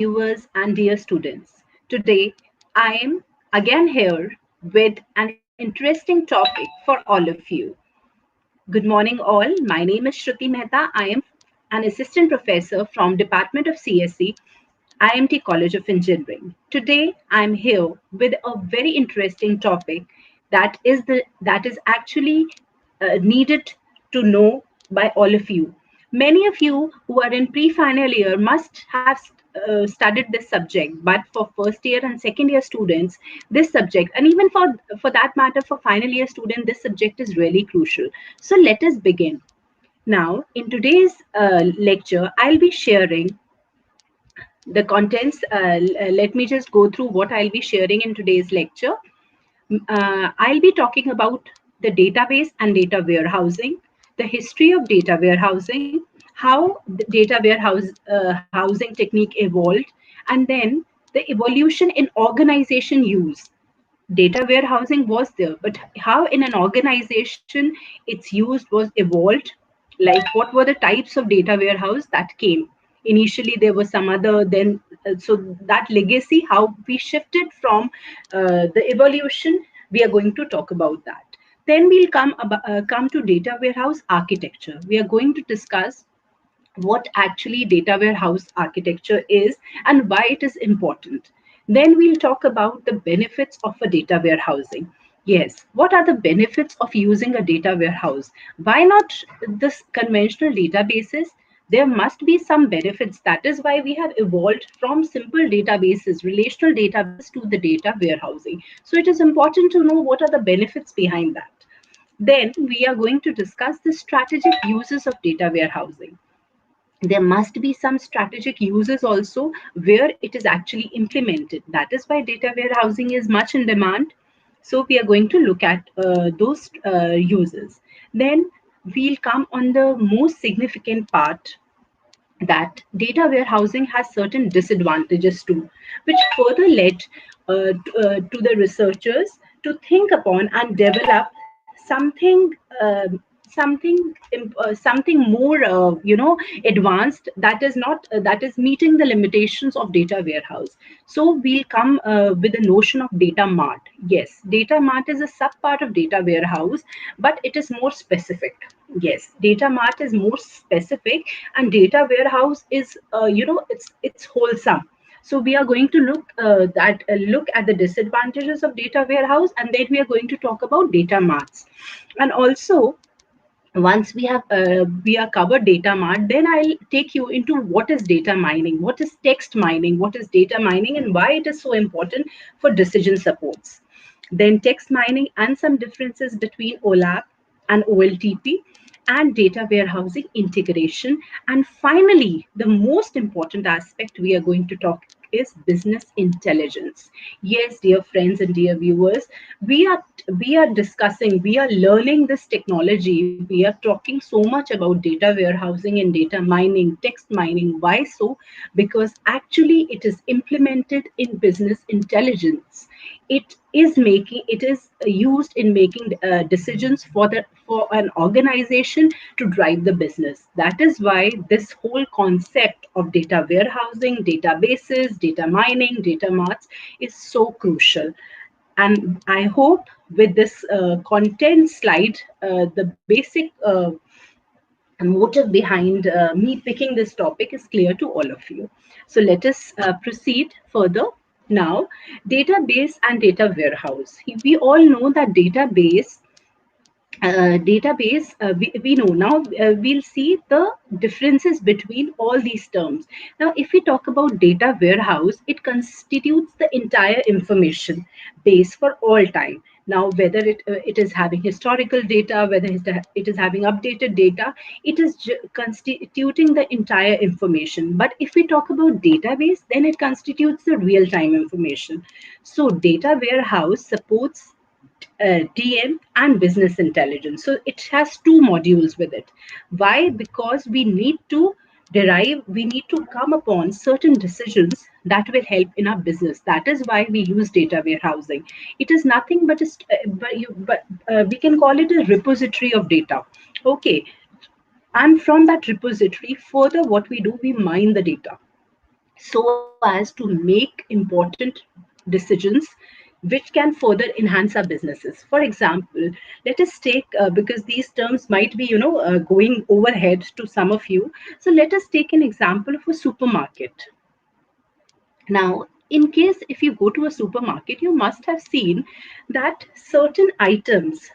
viewers, and dear students. Today, I am again here with an interesting topic for all of you. Good morning, all. My name is Shruti Mehta. I am an assistant professor from Department of CSE, IMT College of Engineering. Today, I am here with a very interesting topic that is actually needed to know by all of you. Many of you who are in pre-final year must have studied this subject, but for first year and second year students, this subject, and even for that matter, for final year student, this subject is really crucial. So let us begin. Now, in today's lecture, I'll be sharing the contents. Let me just go through what I'll be sharing in today's lecture. I'll be talking about the database and data warehousing, the history of data warehousing, how the data housing technique evolved, and then the evolution in organization use. Data warehousing was there, but how in an organization its use was evolved, like what were the types of data warehouse that came. Initially there was some other, then so that legacy, how we shifted from the evolution, we are going to talk about that. Then we'll come to data warehouse architecture. We are going to discuss what actually data warehouse architecture is and why it is important. Then we'll talk about the benefits of a data warehousing. Yes, what are the benefits of using a data warehouse? Why not this conventional databases? There must be some benefits. That is why we have evolved from simple databases, relational databases, to the data warehousing. So it is important to know what are the benefits behind that. Then we are going to discuss the strategic uses of data warehousing. There must be some strategic uses also where it is actually implemented. That is why data warehousing is much in demand. So we are going to look at those uses. Then we'll come on the most significant part, that data warehousing has certain disadvantages too, which further led to the researchers to think upon and develop something something more advanced, that is not that is meeting the limitations of data warehouse. So we'll come with the notion of data mart. Yes, data mart is a sub part of data warehouse, but it is more specific. Yes, data mart is more specific, and data warehouse is it's wholesome. So we are going to look at the disadvantages of data warehouse, and then we are going to talk about data marts. And also, once we are covered data mart, then I'll take you into what is data mining, what is text mining, what is data mining, and why it is so important for decision supports. Then text mining and some differences between OLAP and OLTP, and data warehousing integration. And finally, the most important aspect we are going to talk is business intelligence. Yes, dear friends and dear viewers, we are discussing, we are learning this technology. We are talking so much about data warehousing and data mining, text mining. Why so? Because actually it is implemented in business intelligence. It is used in making decisions for an organization to drive the business. That is why this whole concept of data warehousing, databases, data mining, data marts is so crucial. And I hope with this content slide, the basic motive behind me picking this topic is clear to all of you. So let us proceed further. Now, database and data warehouse. We all know that we know now. We'll see the differences between all these terms. Now, if we talk about data warehouse, it constitutes the entire information base for all time. Now, whether it is having historical data, whether it is having updated data, it is constituting the entire information. But if we talk about database, then it constitutes the real time information. So data warehouse supports DM and business intelligence. So it has two modules with it. Why? Because we need to come upon certain decisions that will help in our business. That is why we use data warehousing. It is nothing but we can call it a repository of data. Okay. And from that repository, further what we do, we mine the data. so as to make important decisions which can further enhance our businesses. For example, let us take, because these terms might be, going overhead to some of you. So let us take an example of a supermarket. Now, in case if you go to a supermarket, you must have seen that certain items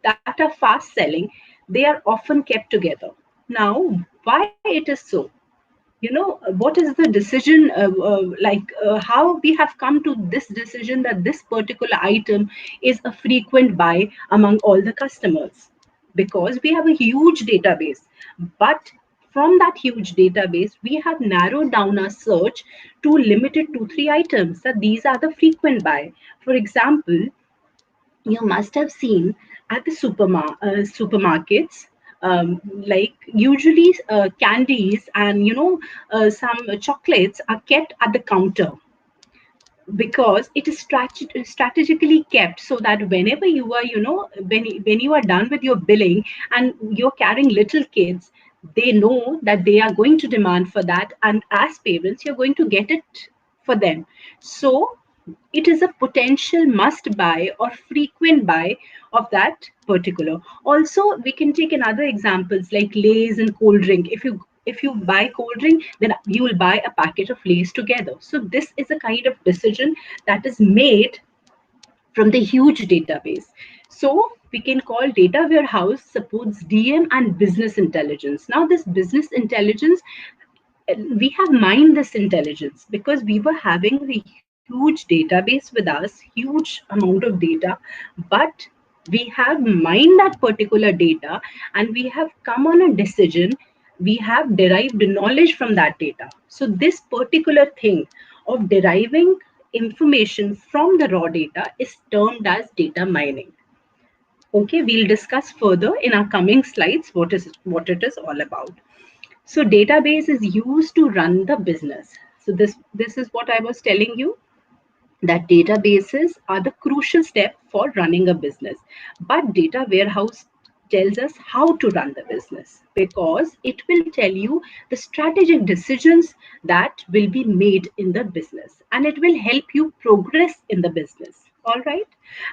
that are fast selling, they are often kept together. Now, why it is so? What is the decision, how we have come to this decision that this particular item is a frequent buy among all the customers? Because we have a huge database, but from that huge database we have narrowed down our search to limited to three items, that these are the frequent buy. For example, you must have seen at the supermarkets, like usually candies and some chocolates are kept at the counter, because it is strategically kept so that whenever you are, when you are done with your billing and you're carrying little kids, they know that they are going to demand for that, and as parents you're going to get it for them. So it is a potential must buy or frequent buy of that particular. Also, we can take another examples like Lays and cold drink. If you buy cold drink, then you will buy a packet of Lays together. So this is a kind of decision that is made from the huge database. So we can call data warehouse supports DM and business intelligence. Now this business intelligence, we have mined this intelligence because we were having a huge database with us, huge amount of data, but we have mined that particular data and we have come on a decision. We have derived knowledge from that data. So this particular thing of deriving information from the raw data is termed as data mining. Okay, we'll discuss further in our coming slides what it is all about. So database is used to run the business. So this is what I was telling you, that databases are the crucial step for running a business. But data warehouse tells us how to run the business, because it will tell you the strategic decisions that will be made in the business, and it will help you progress in the business. All right.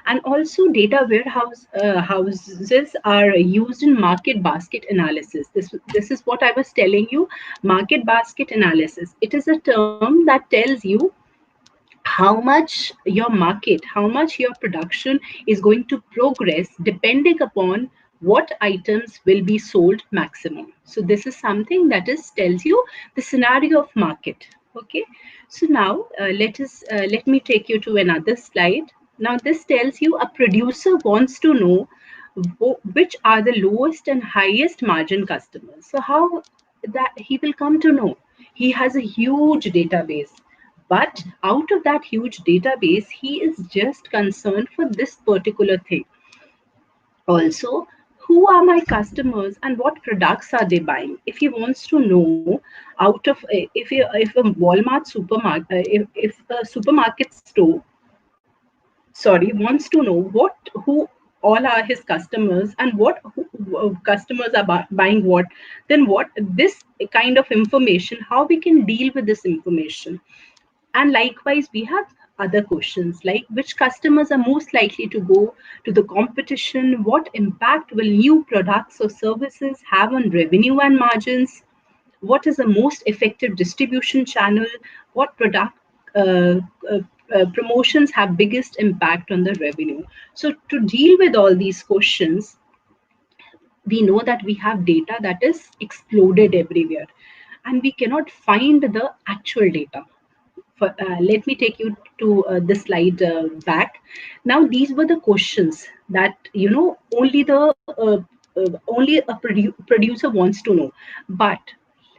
And also data warehouse houses are used in market basket analysis. This is what I was telling you. Market basket analysis, it is a term that tells you how much your market, how much your production is going to progress depending upon what items will be sold maximum. So this is something that is tells you the scenario of market. Okay. So now let me take you to another slide. Now this tells you a producer wants to know which are the lowest and highest margin customers. So how that he will come to know? He has a huge database, but out of that huge database, he is just concerned for this particular thing. Also, who are my customers and what products are they buying? If he wants to know, out of if a Walmart supermarket, if a supermarket store, sorry, wants to know what who all are his customers and what customers are buying what, then what this kind of information, how we can deal with this information. And likewise, we have other questions like which customers are most likely to go to the competition, what impact will new products or services have on revenue and margins, what is the most effective distribution channel, what product uh, uh, promotions have biggest impact on the revenue. So to deal with all these questions, we know that we have data that is exploded everywhere and we cannot find the actual data. Let me take you to the slide back. Now, these were the questions that only a producer wants to know. But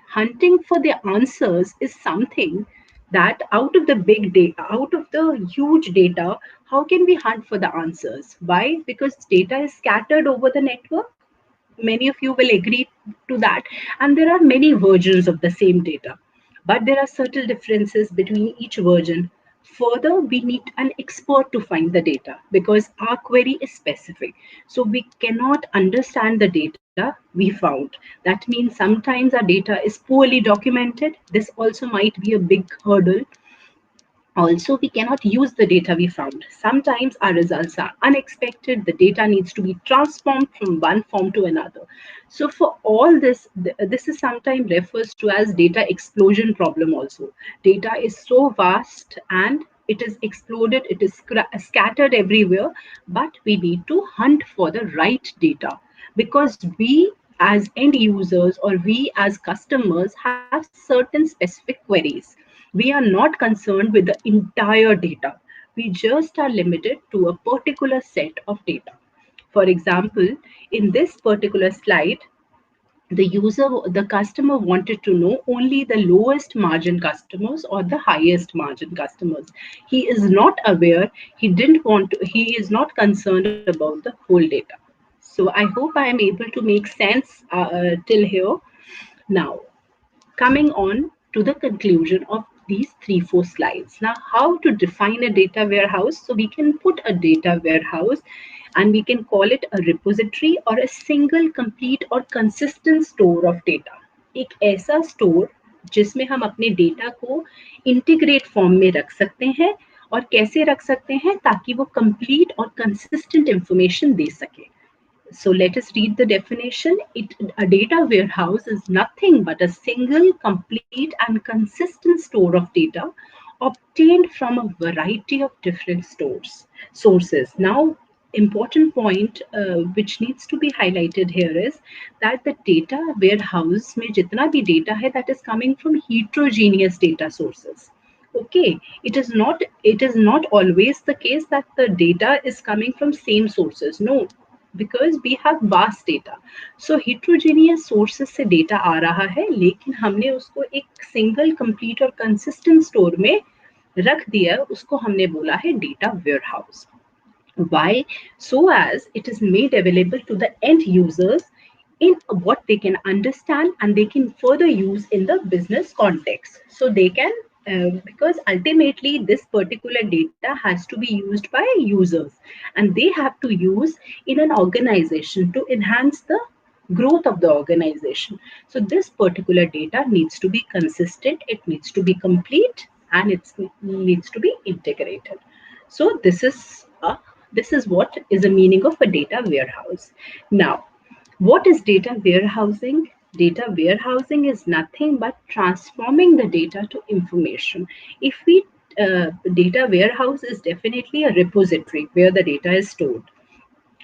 hunting for the answers is something that out of the big data, out of the huge data, how can we hunt for the answers? Why? Because data is scattered over the network. Many of you will agree to that, and there are many versions of the same data, but there are subtle differences between each version. Further, we need an expert to find the data because our query is specific. So we cannot understand the data we found. That means sometimes our data is poorly documented. This also might be a big hurdle. Also, we cannot use the data we found. Sometimes our results are unexpected. The data needs to be transformed from one form to another. So for all this, this is sometimes refers to as data explosion problem also. Data is so vast and it is exploded, it is scattered everywhere, but we need to hunt for the right data because we as end users or we as customers have certain specific queries. We are not concerned with the entire data. We just are limited to a particular set of data. For example, in this particular slide, the customer wanted to know only the lowest margin customers or the highest margin customers. He is not aware, he is not concerned about the whole data. So I hope I am able to make sense till here. Now, coming on to the conclusion of these 3 4 slides. Now, how to define a data warehouse? So we can put a data warehouse and we can call it a repository or a single complete और consistent store of data. एक ऐसा store जिसमें हम अपने data को integrate form में रख सकते हैं और कैसे रख सकते हैं ताकि वो कंप्लीट और कंसिस्टेंट इंफॉर्मेशन दे सके. So let us read the definition. A data warehouse is nothing but a single, complete, and consistent store of data obtained from a variety of different sources. Now, important point which needs to be highlighted here is that the data warehouse में जितना भी data है that is coming from heterogeneous data sources. Okay, it is not always the case that the data is coming from same sources. No, because we have vast data. So heterogeneous sources से data आ रहा है लेकिन हमने उसको एक single complete और consistent store में रख दिया, उसको हमने बोला है data warehouse. Why? So as it is made available to the end users in what they can understand and they can further use in the business context. So they can, because ultimately this particular data has to be used by users and they have to use in an organization to enhance the growth of the organization. So this particular data needs to be consistent, it needs to be complete, and it needs to be integrated. So this is what is the meaning of a data warehouse. Now, what is data warehousing? Data warehousing is nothing but transforming the data to information. If we Data warehouse is definitely a repository where the data is stored.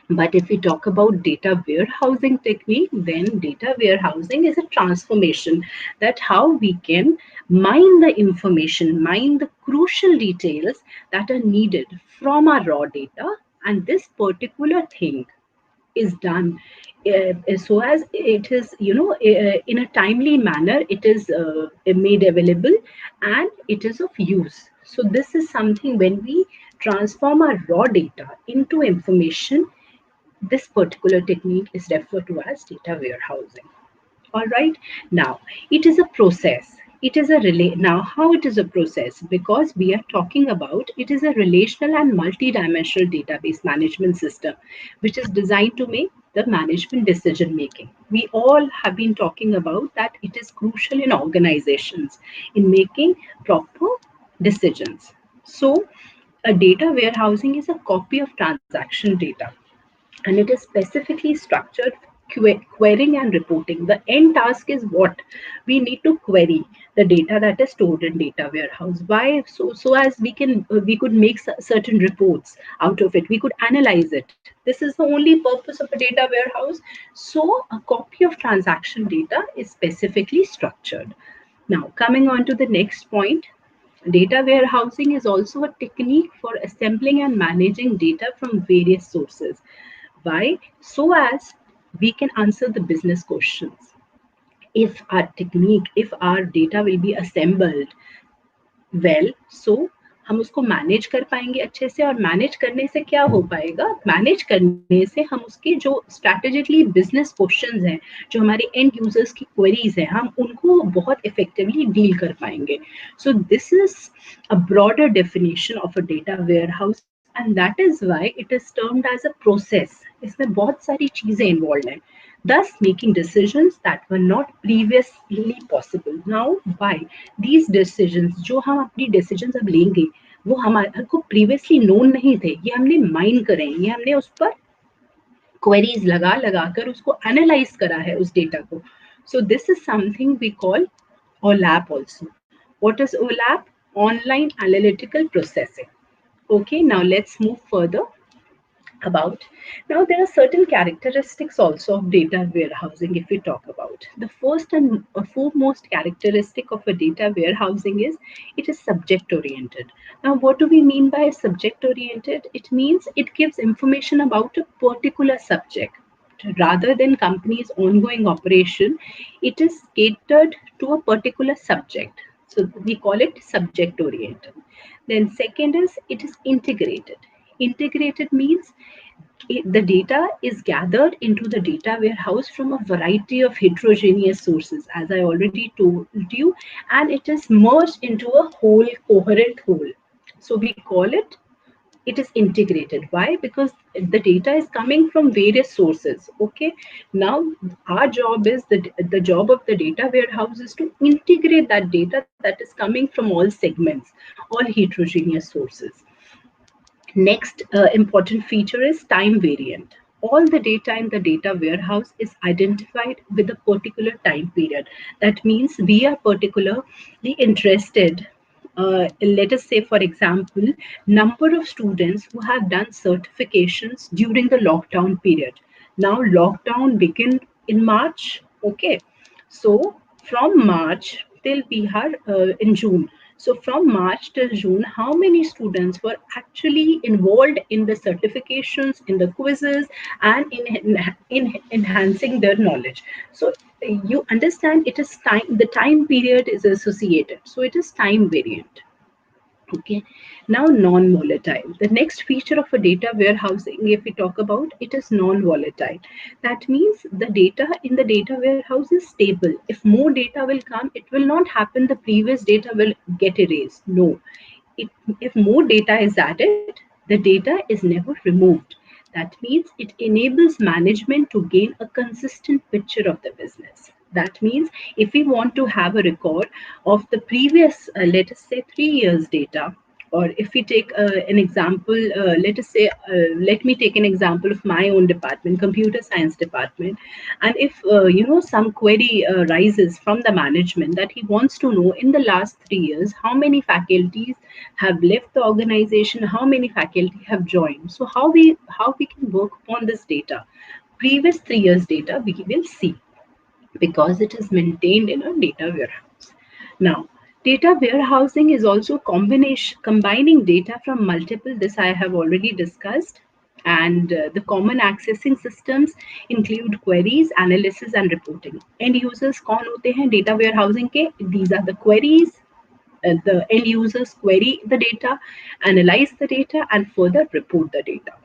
But if we talk about data warehousing technique, then data warehousing is a transformation that how we can mine the information, mine the crucial details that are needed from our raw data. And this particular thing is done so as it is, in a timely manner, it is made available and it is of use. So this is something when we transform our raw data into information, this particular technique is referred to as data warehousing. All right. Now, it is a process. It is a now how it is a process, because we are talking about it is a relational and multi-dimensional database management system which is designed to make the management decision making. We all have been talking about that it is crucial in organizations in making proper decisions. So a data warehousing is a copy of transaction data and it is specifically structured querying and reporting. The end task is what we need to query the data that is stored in data warehouse. Why? So as we could make certain reports out of it. We could analyze it. This is the only purpose of a data warehouse. So a copy of transaction data is specifically structured. Now coming on to the next point. Data warehousing is also a technique for assembling and managing data from various sources. Why? So as we can answer the business questions. If our technique, if our data will be assembled well, so हम उसको manage कर पाएंगे अच्छे से, और manage करने से क्या हो पाएगा, मैनेज करने से हम उसके जो स्ट्रैटेजिकली बिजनेस क्वेश्चंस हैं, जो हमारे एंड यूजर्स की क्वेरीज हैं, हम उनको बहुत इफेक्टिवली डील कर पाएंगे. सो this is a broader definition of a data warehouse, and that is why it is termed as a process. इसमें बहुत सारी चीजें involved हैं, thus making decisions that were not previously possible. Now why these decisions, जो हम अपनी decisions अब लेंगे, वो हमारे को previously known नहीं थे, ये हमने माइन करे, ये हमने उस पर क्वेरीज लगा लगा कर उसको एनालाइज करा है उस डेटा को. So this is something we call OLAP also. What is OLAP? Online Analytical Processing. Okay, now let's move further about. Now there are certain characteristics also of data warehousing if we talk about. The first and foremost characteristic of a data warehousing is it is subject oriented. Now what do we mean by subject oriented? It means it gives information about a particular subject. Rather than company's ongoing operation, it is catered to a particular subject. So we call it subject oriented. Then second is it is integrated. Integrated means the data is gathered into the data warehouse from a variety of heterogeneous sources, as I already told you, and it is merged into a whole, coherent whole. So we call it is integrated. Why? Because the data is coming from various sources. Okay, now our job is the job of the data warehouse is to integrate that data that is coming from all segments, all heterogeneous sources. Next important feature is time variant. All the data in the data warehouse is identified with a particular time period. That means we are particularly interested. Let us say, for example, number of students who have done certifications during the lockdown period. Now, lockdown began in March. Okay, so from March till we are in June. So from March till June, how many students were actually involved in the certifications, in the quizzes, and in enhancing their knowledge? So you understand it is time. The time period is associated. So it is time variant. Okay, now non-volatile. The next feature of a data warehousing, if we talk about, it is non-volatile. That means the data in the data warehouse is stable. If more data will come, it will not happen the previous data will get erased. No, if more data is added, the data is never removed. That means it enables management to gain a consistent picture of the business. That means if we want to have a record of the previous, let us say, 3 years data, or if we take an example, let me take an example of my own department, computer science department, and if some query rises from the management that he wants to know in the last 3 years how many faculties have left the organization, how many faculty have joined. So how we can work upon this data? Previous 3 years data we will see because it is maintained in a data warehouse. Now, data warehousing is also combination combining data from multiple. This I have already discussed. And the common accessing systems include queries, analysis, and reporting. End users कौन होते हैं data warehousing के? These are the queries. The end users query the data, analyze the data, and further report the data.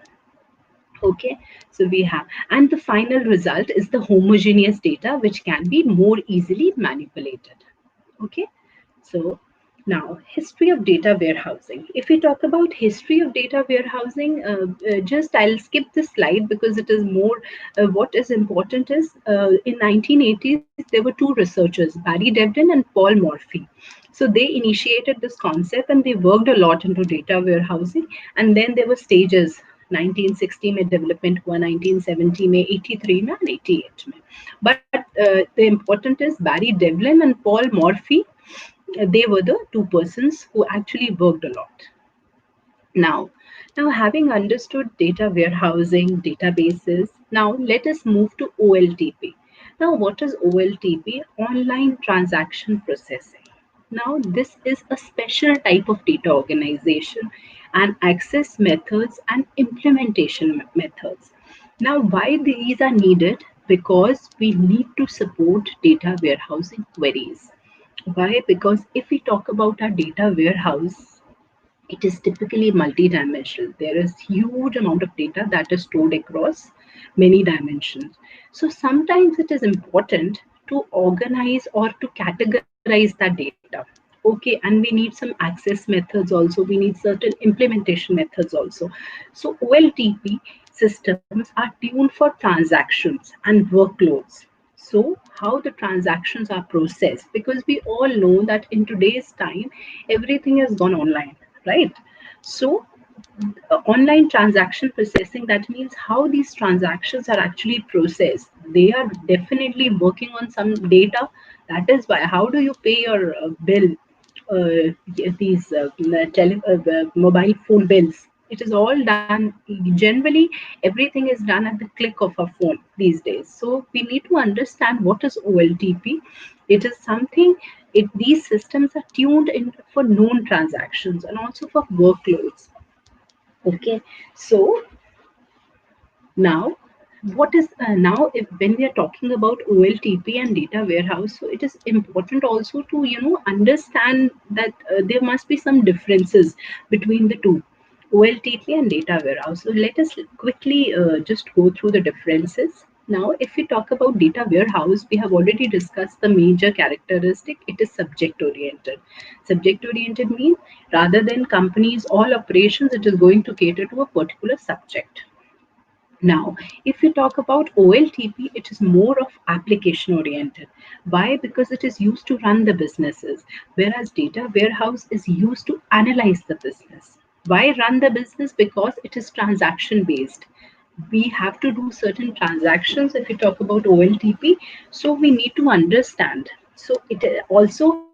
Okay, so we have, and the final result is the homogeneous data which can be more easily manipulated. Okay, so now history of data warehousing. If we talk about history of data warehousing, just I'll skip this slide because it is more what is important is in 1980s there were two researchers, Barry Devlin and Paul Morphy. So they initiated this concept and they worked a lot into data warehousing, and then there were stages. 1960 में development हुआ, 1970 में, 83 में, and 88 में. But the important is Barry Devlin and Paul Morphy. They were the two persons who actually worked a lot. Now having understood data warehousing, databases, now let us move to OLTP. Now, what is OLTP? Online transaction processing. Now, this is a special type of data organization and access methods and implementation methods. Now, why these are needed? Because we need to support data warehousing queries. Why? Because if we talk about our data warehouse, it is typically multidimensional. There is huge amount of data that is stored across many dimensions. So sometimes it is important to organize or to categorize that data. Okay, and we need some access methods also. We need certain implementation methods also. So OLTP systems are tuned for transactions and workloads. So how the transactions are processed, because we all know that in today's time everything has gone online, right? So online transaction processing, that means how these transactions are actually processed. They are definitely working on some data. That is why, how do you pay your bill, these mobile phone bills? It is all done generally. Everything is done at the click of a phone these days. So we need to understand what is OLTP. It is something, these systems are tuned in for known transactions and also for workloads. Okay, so now what is now, if when we are talking about OLTP and data warehouse, so it is important also to understand that there must be some differences between the two, OLTP and data warehouse. So let us quickly just go through the differences. Now, if we talk about data warehouse, we have already discussed the major characteristic. It is subject oriented. Subject oriented means rather than companies all operations, it is going to cater to a particular subject. Now, if we talk about OLTP, it is more of application oriented. Why? Because it is used to run the businesses, whereas data warehouse is used to analyze the business. Why run the business? Because it is transaction based. We have to do certain transactions if we talk about OLTP, so we need to understand. So it also,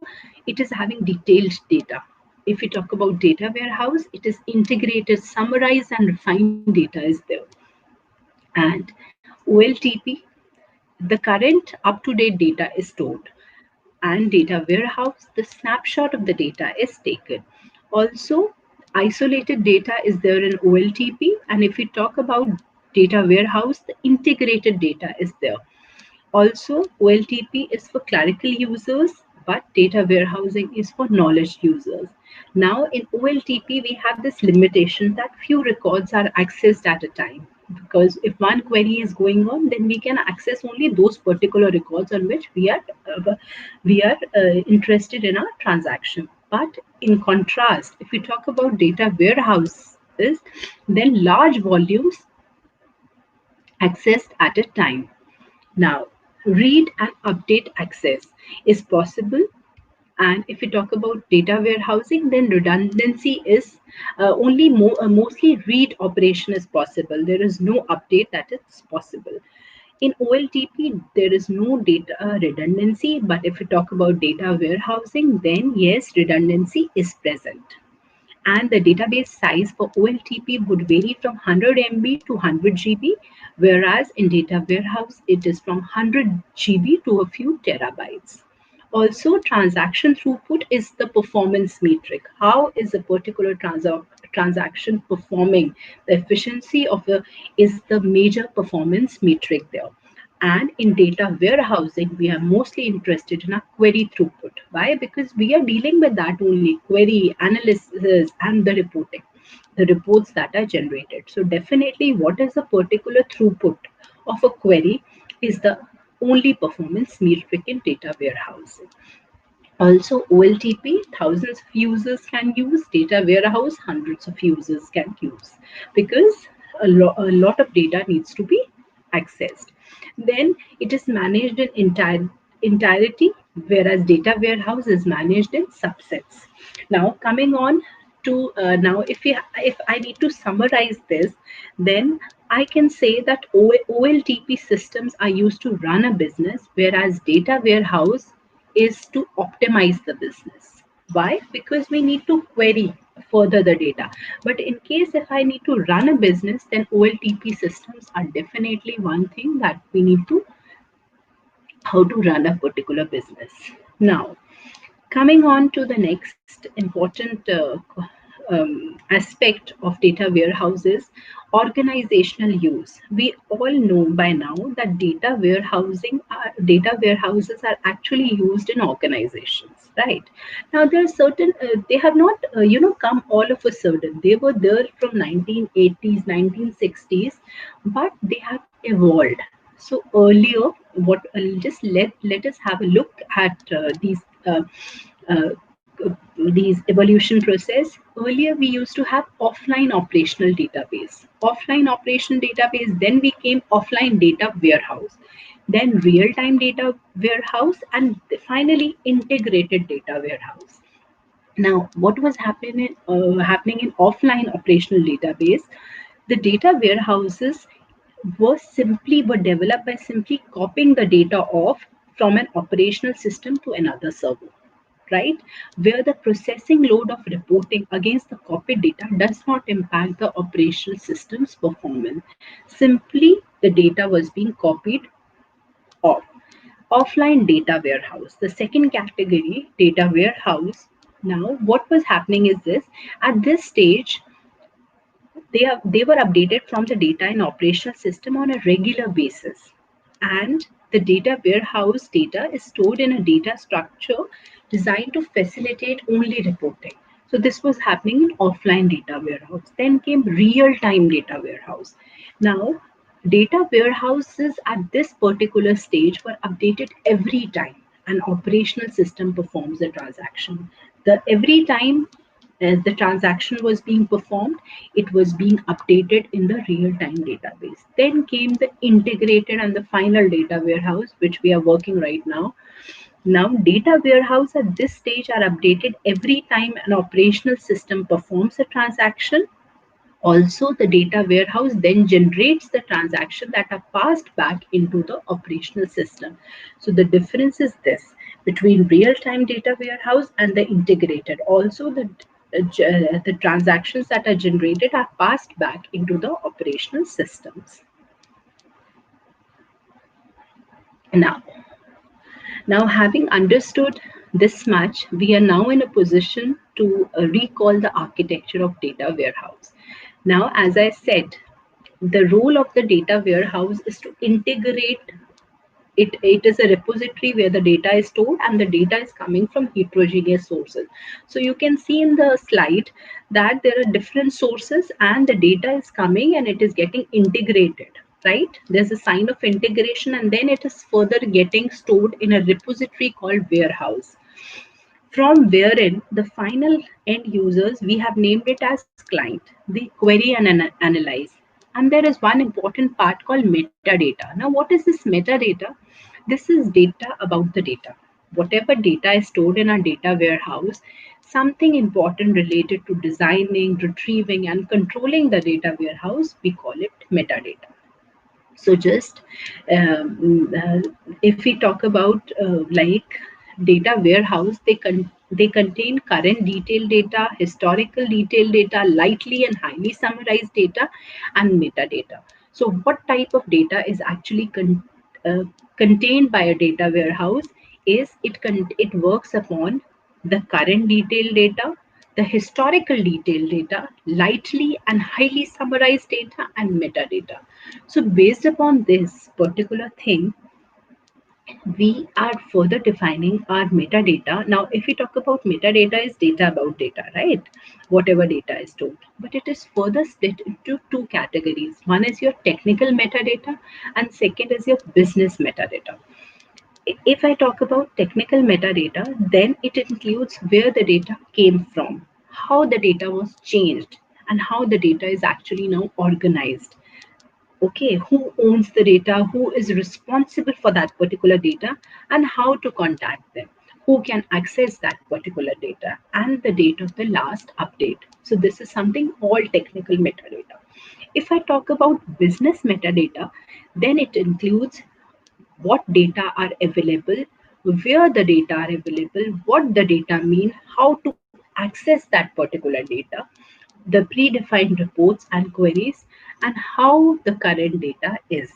it is having detailed data. If we talk about data warehouse, it is integrated, summarized, and refined data is there. And OLTP, the current up to date data is stored, and data warehouse, the snapshot of the data is taken. Also, isolated data is there in OLTP, and if we talk about data warehouse, the integrated data is there. Also, OLTP is for clerical users, but data warehousing is for knowledge users. Now, in OLTP, we have this limitation that few records are accessed at a time. Because if one query is going on, then we can access only those particular records on which we are interested in our transaction. But in contrast, if we talk about data warehouses, then large volumes accessed at a time. Now, read and update access is possible. And if we talk about data warehousing, then redundancy is mostly read operation is possible. There is no update that is possible. In OLTP, there is no data redundancy, but if we talk about data warehousing, then yes, redundancy is present. And the database size for OLTP would vary from 100 MB to 100 GB, whereas in data warehouse it is from 100 GB to a few terabytes. Also, transaction throughput is the performance metric. How is a particular transaction performing? The efficiency of the is the major performance metric there. And in data warehousing, we are mostly interested in a query throughput. Why? Because we are dealing with that only, query, analysis, and the reporting, the reports that are generated. So definitely what is the particular throughput of a query is the only performance metric in data warehousing. Also, OLTP, thousands of users can use, data warehouse, hundreds of users can use, because a lot of data needs to be accessed. Then it is managed in entirety, whereas data warehouse is managed in subsets. Now, coming on to now, if I need to summarize this, then I can say that OLTP systems are used to run a business, whereas data warehouse is to optimize the business. Why? Because we need to query further the data. But in case if I need to run a business, then OLTP systems are definitely one thing that we need to, how to run a particular business. Now, coming on to the next important aspect of data warehouses, organizational use. We all know by now that data warehouses are actually used in organizations, right? Now there are certain they have not come all of a sudden. They were there from 1980s, 1960s, but they have evolved. So earlier, what just let us have a look at uh, these evolution process. Earlier we used to have offline operational database, then became offline data warehouse, then real time data warehouse, and finally integrated data warehouse. Now what was happening in offline operational database, the data warehouses were developed by simply copying the data off from an operational system to another server, right? Where the processing load of reporting against the copied data does not impact the operational system's performance. Simply, the data was being copied off. Offline data warehouse. The second category, data warehouse. Now, what was happening is this: at this stage, they were updated from the data in operational system on a regular basis, and the data warehouse data is stored in a data structure designed to facilitate only reporting. So this was happening in offline data warehouse. Then came real time data warehouse. Now data warehouses at this particular stage were updated every time an operational system performs a transaction. The every time as the transaction was being performed, it was being updated in the real-time database. Then came the integrated and the final data warehouse, which we are working right now. Now, data warehouse at this stage are updated every time an operational system performs a transaction. Also, the data warehouse then generates the transaction that are passed back into the operational system. So the difference is this between real-time data warehouse and the integrated. Also, the transactions that are generated are passed back into the operational systems. Now, now having understood this much, we are now in a position to recall the architecture of data warehouse. Now, as I said, the role of the data warehouse is to integrate it is a repository where the data is stored and the data is coming from heterogeneous sources. So you can see in the slide that there are different sources and the data is coming and it is getting integrated, right? There's a sign of integration and then it is further getting stored in a repository called warehouse, from wherein the final end users, we have named it as client. They query and analyze. And there is one important part called metadata. Now, what is this metadata? This is data about the data. Whatever data is stored in our data warehouse, something important related to designing, retrieving, and controlling the data warehouse, we call it metadata. So just if we talk about like data warehouse, they contain current detailed data, historical detailed data, lightly and highly summarized data, and metadata. So what type of data is actually uh, contained by a data warehouse is it works upon the current detailed data, the historical detailed data, lightly and highly summarized data, and metadata. So, based upon this particular thing, we are further defining our metadata. Now, if we talk about metadata, is data about data, right? Whatever data is stored. But it is further split into two categories. One is your technical metadata, and second is your business metadata. If I talk about technical metadata, then it includes where the data came from, how the data was changed, and how the data is actually now organized. Okay, who owns the data, who is responsible for that particular data, and how to contact them, who can access that particular data, and the date of the last update. So, this is something all technical metadata. If I talk about business metadata, then it includes what data are available, where the data are available, what the data mean, how to access that particular data, the predefined reports and queries, and how the current data is.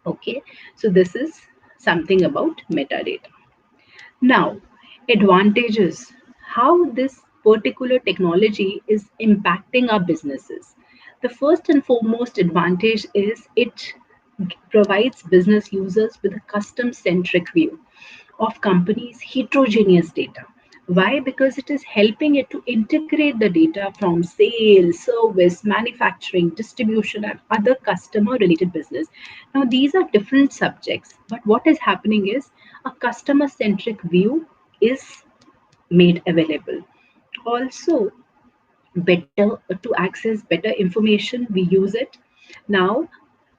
Okay, so this is something about metadata. Now, advantages. How this particular technology is impacting our businesses. The first and foremost advantage is it provides business users with a custom centric view of companies' heterogeneous data. Why? Because it is helping it to integrate the data from sales, service, manufacturing, distribution, and other customer related business. Now, these are different subjects, but what is happening is a customer centric view is made available. Also, better to access better information, we use it. Now,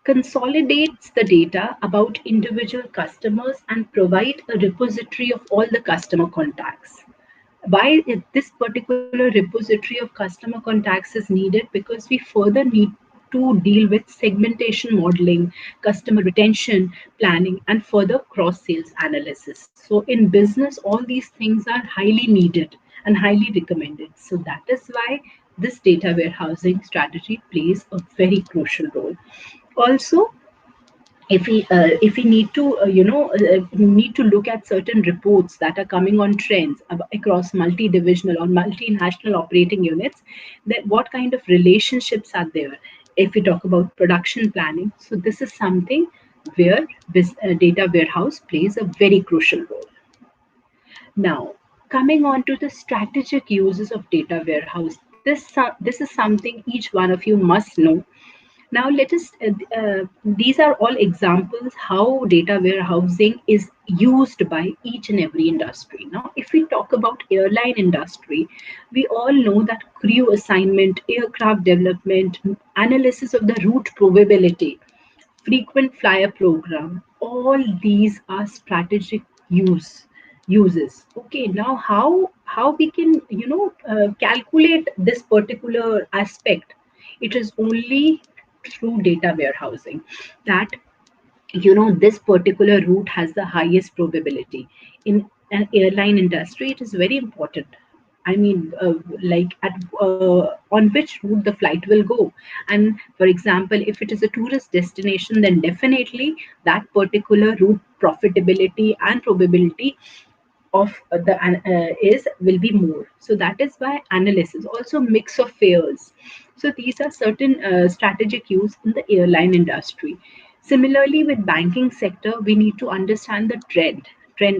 consolidates the data about individual customers and provide a repository of all the customer contacts. Why this particular repository of customer contacts is needed? Because we further need to deal with segmentation modeling, customer retention planning, and further cross sales analysis. So in business, all these things are highly needed and highly recommended. So that is why this data warehousing strategy plays a very crucial role. Also, if we need to need to look at certain reports that are coming on trends across multi-divisional or multinational operating units, that what kind of relationships are there if we talk about production planning. So this is something where this data warehouse plays a very crucial role. Now, coming on to the strategic uses of data warehouse, this is something each one of you must know. Now, these are all examples how data warehousing is used by each and every industry. Now, if we talk about airline industry, we all know that crew assignment, aircraft development, analysis of the route probability, frequent flyer program, all these are strategic uses. Okay, now how we can calculate this particular aspect? It is only through data warehousing that this particular route has the highest probability. In an airline industry, it is very important. I mean, like on which route the flight will go. And for example, if it is a tourist destination, then definitely that particular route profitability and probability of the is will be more. So that is why analysis, also mix of fares. So these are certain strategic use in the airline industry. Similarly, with banking sector, we need to understand the trend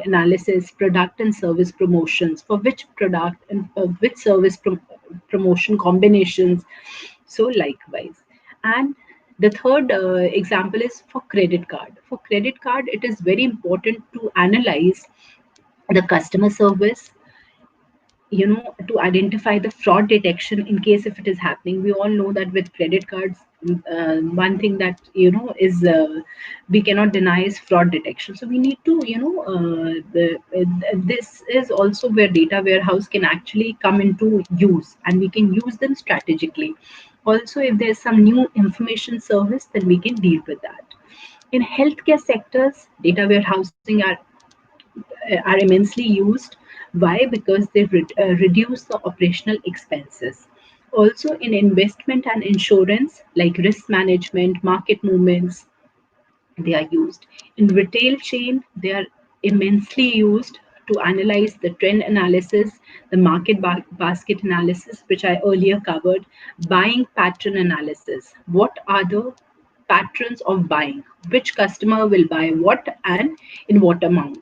analysis, product and service promotions for which product and which service promotion combinations. So likewise. And the third example is for credit card. For credit card, it is very important to analyze the customer service, to identify the fraud detection in case if it is happening. We all know that with credit cards, one thing that is we cannot deny is fraud detection. So we need to this is also where data warehouse can actually come into use, and we can use them strategically. Also, if there's some new information service, then we can deal with that. In healthcare sectors, data warehousing are immensely used. Why? Because they reduce the operational expenses. Also, in investment and insurance, like risk management, market movements, they are used. In retail chain, they are immensely used to analyze the trend analysis, the market basket analysis, which I earlier covered, buying pattern analysis. What are the patterns of buying? Which customer will buy what and in what amount?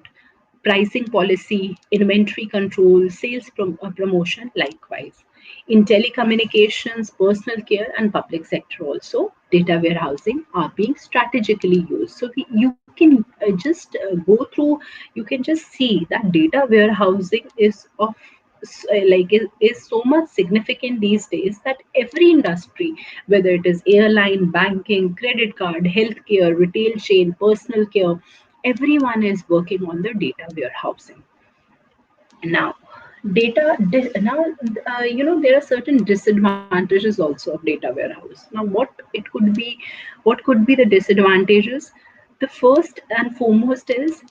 Pricing policy, inventory control, sales promotion, likewise. In telecommunications, personal care, and public sector also, data warehousing are being strategically used. So you can just go through, you can just see that data warehousing is of is so much significant these days that every industry, whether it is airline, banking, credit card, healthcare, retail chain, personal care, everyone is working on the data warehousing. Now, now there are certain disadvantages also of data warehouse. Now, what could be the disadvantages? The first and foremost is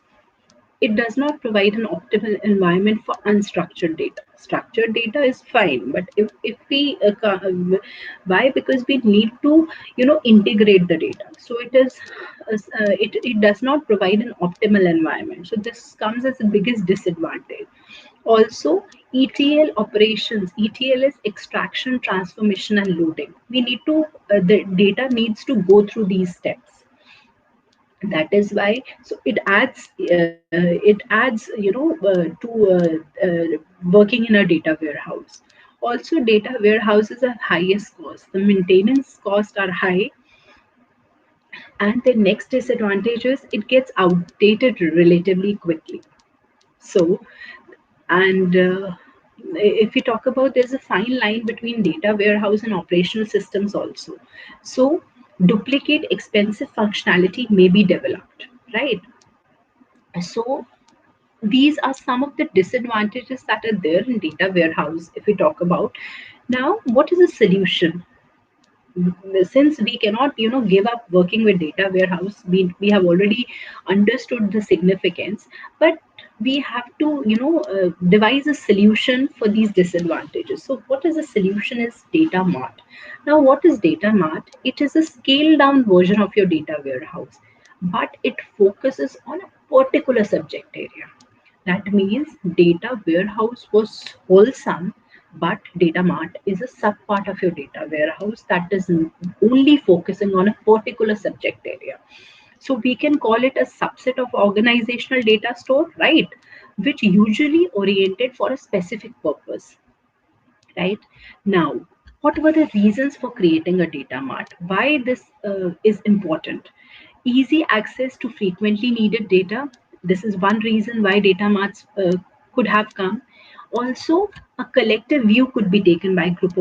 it does not provide an optimal environment for unstructured data. Structured data is fine, but if we why? Because we need to integrate the data. So it does not provide an optimal environment. So this comes as the biggest disadvantage. Also, ETL operations. ETL is extraction, transformation, and loading. We need to the data needs to go through these steps. That is why, so it adds to working in a data warehouse. Also, data warehouses are highest cost. The maintenance costs are high, and the next disadvantage is it gets outdated relatively quickly. So, and if we talk about, there's a fine line between data warehouse and operational systems also. So, duplicate expensive functionality may be developed, right? So, these are some of the disadvantages that are there in data warehouse if we talk about. Now, what is the solution? Since we cannot give up working with data warehouse, we have already understood the significance, but we have to devise a solution for these disadvantages. So what is the solution is data mart. Now, what is data mart? It is a scaled down version of your data warehouse, but it focuses on a particular subject area. That means data warehouse was wholesome, but data mart is a sub part of your data warehouse that is only focusing on a particular subject area. So we can call it a subset of organizational data store, right? Which usually oriented for a specific purpose, right? Now, what were the reasons for creating a data mart? Why this is important? Easy access to frequently needed data. This is one reason why data marts could have come. Also, a collective view could be taken by a group of